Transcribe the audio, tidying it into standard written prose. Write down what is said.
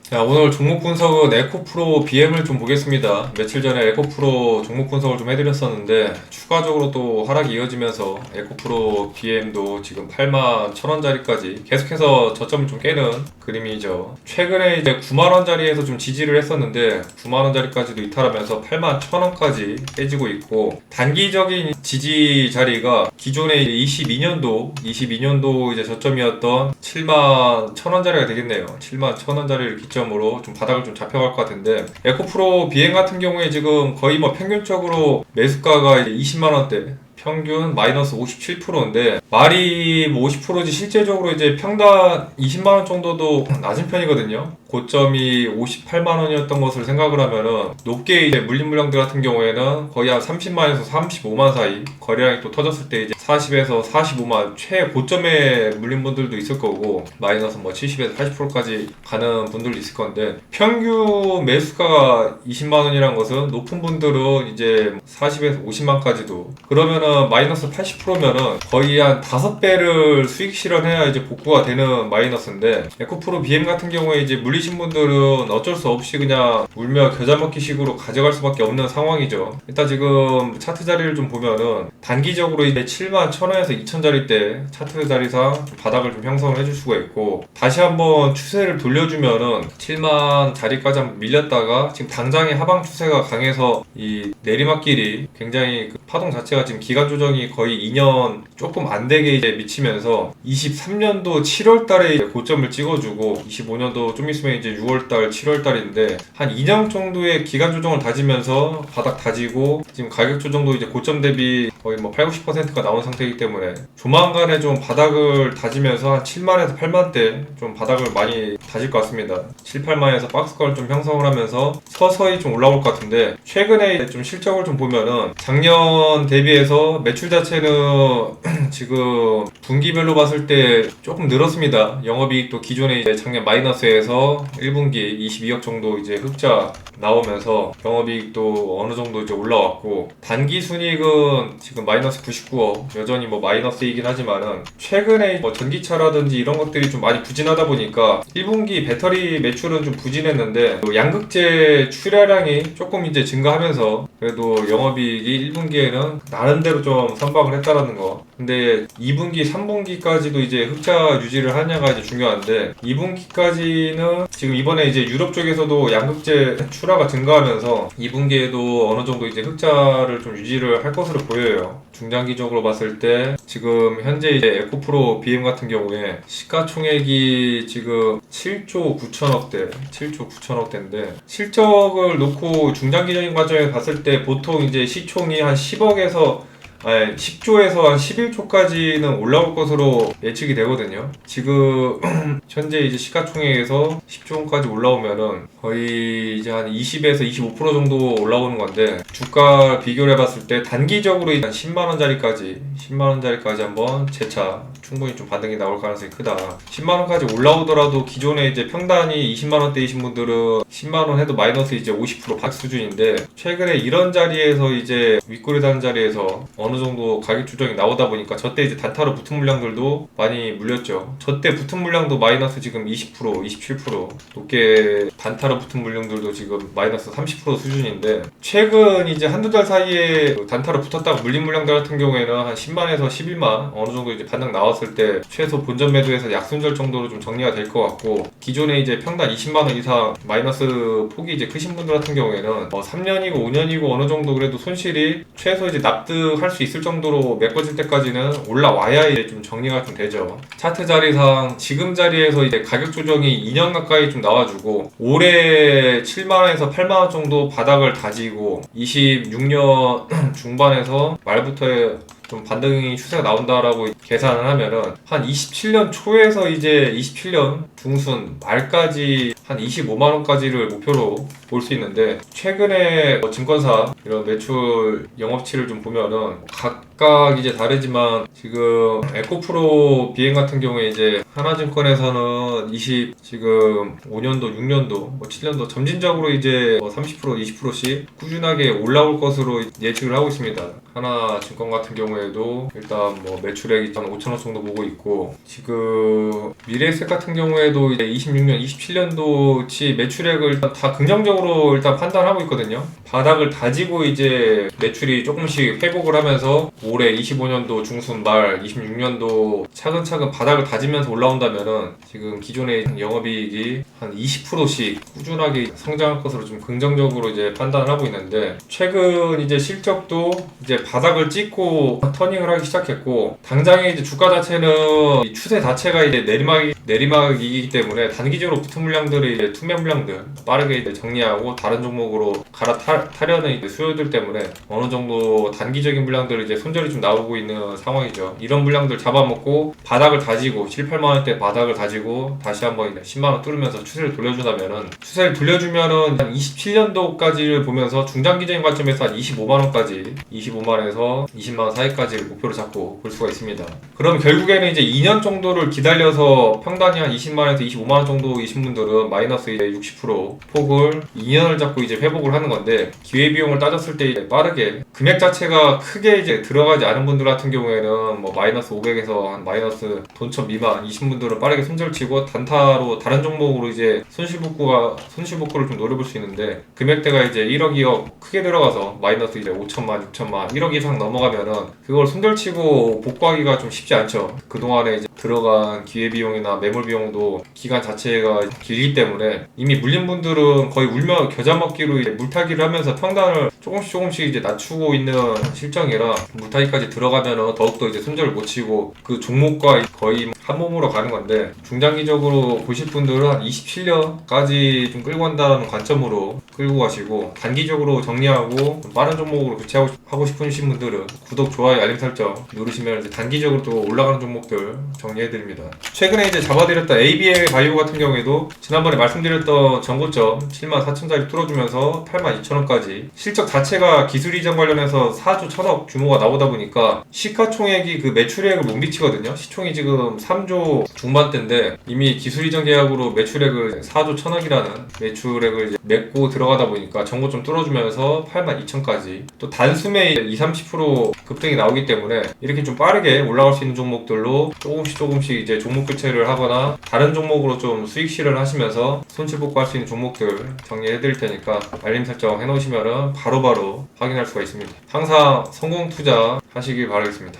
자, 오늘 종목 분석은 에코프로 BM을 좀 보겠습니다. 며칠 전에 에코프로 종목 분석을 좀 해드렸었는데 추가적으로 또 하락이 이어지면서 에코프로 BM도 지금 81,000원짜리까지 계속해서 저점을 좀 깨는 그림이죠. 최근에 이제 90,000원짜리에서 좀 지지를 했었는데 90,000원짜리까지도 이탈하면서 81,000원까지 깨지고 있고, 단기적인 지지 자리가 기존의 22년도 이제 저점이었던 71,000원짜리가 되겠네요. 71,000원짜리를 기점으로 좀 바닥을 좀 잡혀갈 것 같은데, 에코프로 비행 같은 경우에 지금 거의 뭐 평균적으로 매수가가 이제 20만원대, 평균 마이너스 57%인데 말이 뭐 50%지 실제적으로 이제 평단 20만원 정도도 낮은 편이거든요. 고점이 58만원이었던 것을 생각을 하면은 높게 이제 물린 물량들 같은 경우에는 거의 한 30만에서 35만 사이 거래량이 또 터졌을 때 이제 40에서 45만 최고점에 물린 분들도 있을 거고, 마이너스 뭐 70에서 80%까지 가는 분들도 있을 건데, 평균 매수가가 20만원이란 것은 높은 분들은 이제 40에서 50만까지도, 그러면은 마이너스 80%면은 거의 한 5배를 수익 실현해야 이제 복구가 되는 마이너스인데, 에코프로 BM 같은 경우에 이제 물리신 분들은 어쩔 수 없이 그냥 울며 겨자 먹기 식으로 가져갈 수밖에 없는 상황이죠. 일단 지금 차트 자리를 좀 보면은 단기적으로 이제 71,000원에서 2,000짜리 때 차트 자리상 바닥을 좀 형성을 해줄 수가 있고, 다시 한번 추세를 돌려주면은 7만 자리까지 한번 밀렸다가 지금 당장의 하방 추세가 강해서 이 내리막길이 굉장히 그 파동 자체가 지금 기간 조정이 거의 2년 조금 안 되게 이제 미치면서 23년도 7월 달에 고점을 찍어주고, 25년도 좀 있으면 이제 6월 달, 7월 달인데 한 2년 정도의 기간 조정을 다지면서 바닥 다지고 지금 가격 조정도 이제 고점 대비 거의 뭐 8, 90%가 나온 상태이기 때문에 조만간에 좀 바닥을 다지면서 한 7만에서 8만대 좀 바닥을 많이 다질 것 같습니다. 7, 8만에서 박스권을 좀 형성을 하면서 서서히 좀 올라올 것 같은데, 최근에 좀 실적을 좀 보면은 작년 대비해서 매출 자체는 지금 분기별로 봤을 때 조금 늘었습니다. 영업이익도 기존에 이제 작년 마이너스에서 1분기 22억 정도 이제 흑자 나오면서 영업이익도 어느 정도 이제 올라왔고, 단기 순이익은 지금 마이너스 99억, 여전히 뭐 마이너스이긴 하지만은 최근에 뭐 전기차라든지 이런 것들이 좀 많이 부진하다 보니까 1분기 배터리 매출은 좀 부진했는데 양극재 출하량이 조금 이제 증가하면서 그래도 영업이익이 1분기에는 나름대로 좀 선방을 했다라는 거. 근데 2분기, 3분기까지도 이제 흑자 유지를 하냐가 이제 중요한데, 2분기까지는 지금 이번에 이제 유럽 쪽에서도 양극재 출하가 증가하면서 2분기에도 어느 정도 이제 흑자를 좀 유지를 할 것으로 보여요. 중장기적으로 봤을 때 지금 현재 이제 에코프로 BM 같은 경우에 시가총액이 지금 7조 9천억대, 7조 9천억대인데 실적을 놓고 중장기적인 과정에 봤을 때 보통 이제 시총이 한 10억에서 10조에서 한 11조까지는 올라올 것으로 예측이 되거든요. 지금 현재 이제 시가총액에서 10조 원까지 올라오면은 거의 이제 한 20에서 25% 정도 올라오는 건데, 주가 비교를 해봤을 때 단기적으로 한 10만원짜리까지 한번 재차 충분히 좀 반등이 나올 가능성이 크다. 10만원까지 올라오더라도 기존에 이제 평단이 20만원대이신 분들은 10만원 해도 마이너스 이제 50% 박 수준인데, 최근에 이런 자리에서 이제 윗꼬리 다는 자리에서 어느 정도 가격 조정이 나오다 보니까 저때 이제 단타로 붙은 물량들도 많이 물렸죠. 저때 붙은 물량도 마이너스 지금 20%, 27% 높게 단타로 붙은 물량들도 지금 마이너스 30% 수준인데, 최근 이제 한두 달 사이에 단타로 붙었다가 물린 물량들 같은 경우에는 한 10만에서 11만 어느 정도 이제 반등 나왔을 때 최소 본전 매도에서 약손절 정도로 좀 정리가 될 것 같고, 기존에 이제 평단 20만원 이상 마이너스 폭이 이제 크신 분들 같은 경우에는 3년이고 5년이고 어느 정도 그래도 손실이 최소 이제 납득할 수 있을 정도로 메꿔질 때까지는 올라와야 이제 좀 정리가 좀 되죠. 차트 자리상 지금 자리에서 이제 가격 조정이 2년 가까이 좀 나와주고, 올해 7만원에서 8만원 정도 바닥을 다지고 26년 중반에서 말부터 좀 반등이 추세가 나온다라고 계산을 하면은 한 27년 초에서 이제 27년 중순 말까지 한 25만원까지를 목표로 볼 수 있는데, 최근에 증권사 이런 매출 영업치를 좀 보면은 각각 이제 다르지만 지금 에코프로 비행 같은 경우에 이제 하나증권에서는 지금 5년도, 6년도, 뭐 7년도 점진적으로 이제 30%, 20%씩 꾸준하게 올라올 것으로 예측을 하고 있습니다. 하나증권 같은 경우에도 일단 뭐 매출액이 한 5천억 정도 보고 있고, 지금 미래에셋 같은 경우에도 그래도 이제 26년, 27년도치 매출액을 일단 다 긍정적으로 일단 판단하고 있거든요. 바닥을 다지고 이제 매출이 조금씩 회복을 하면서 올해 25년도 중순 말 26년도 차근차근 바닥을 다지면서 올라온다면은 지금 기존의 영업이익이 한 20%씩 꾸준하게 성장할 것으로 좀 긍정적으로 이제 판단을 하고 있는데, 최근 이제 실적도 이제 바닥을 찍고 터닝을 하기 시작했고, 당장에 이제 주가 자체는 이 추세 자체가 이제 내리막이기 때문에 단기적으로 붙은 물량들이 이제 투매 물량들 빠르게 이제 정리하고 다른 종목으로 갈아타려는 이제 수요들 때문에 어느 정도 단기적인 물량들이 이제 손절이 좀 나오고 있는 상황이죠. 이런 물량들 잡아먹고 바닥을 다지고 7, 8만 원대 바닥을 다지고 다시 한번 이제 10만 원 뚫으면서 추세를 돌려준다면은, 추세를 돌려주면은 한 27년도까지를 보면서 중장기적인 관점에서 한 25만 원까지 25만 원에서 20만 원 사이까지를 목표로 잡고 볼 수가 있습니다. 그럼 결국에는 이제 2년 정도를 기다려서 평단이 한 20만 원에서 25만 원 정도이신 분들은 마이너스 이제 60% 폭을 2년을 잡고 이제 회복을 하는 건데, 기회비용을 따졌을 때 이제 빠르게 금액 자체가 크게 이제 들어가지 않은 분들 같은 경우에는 뭐 마이너스 500에서 한 마이너스 돈천 미만 이신 분들은 빠르게 손절치고 단타로 다른 종목으로 이제 손실복구를 좀 노려볼 수 있는데, 금액대가 이제 1억 2억 크게 들어가서 마이너스 이제 5천만 6천만 1억 이상 넘어가면은 그걸 손절치고 복구하기가 좀 쉽지 않죠. 그동안에 이제 들어간 기회비용이나 매몰비용도 기간 자체가 길기 때문에 이미 물린 분들은 거의 울며 겨자 먹기로 이제 물타기를 하면서 평단을 조금씩 이제 낮추고 있는 실정이라, 물타기까지 들어가면은 더욱더 이제 손절을 못 치고 그 종목과 거의 한 몸으로 가는 건데, 중장기적으로 보실 분들은 한 27년까지 좀 끌고 간다는 관점으로 끌고 가시고, 단기적으로 정리하고 좀 빠른 종목으로 교체하고 싶으신 분들은 구독, 좋아요, 알림 설정 누르시면 이제 단기적으로 또 올라가는 종목들 정리해드립니다. 최근에 이제 잡아드렸던 ABA 바이오 같은 경우에도 지난번에 말씀드렸던 전고점 74,000짜리 뚫어주면서 82,000원까지 실적 자체가 기술 이전 관련해서 4조 1,000억 규모가 나오다 보니까 시가총액이 그 매출액을 못 미치거든요. 시총이 지금 3조 중반대인데 이미 기술 이전 계약으로 매출액을 4조 1,000억이라는 매출액을 이제 맺고 들어가다 보니까 전고점 뚫어주면서 82,000까지 또 단숨에 20-30% 급등이 나오기 때문에 이렇게 좀 빠르게 올라갈 수 있는 종목들로 조금씩 이제 종목 교체를 하거나 다른 종목으로 좀 수익 실현을 하시면서 손실 복구할 수 있는 종목들 정리해 드릴 테니까 알림 설정 해 놓으시면은 바로바로 확인할 수가 있습니다. 항상 성공 투자 하시길 바라겠습니다.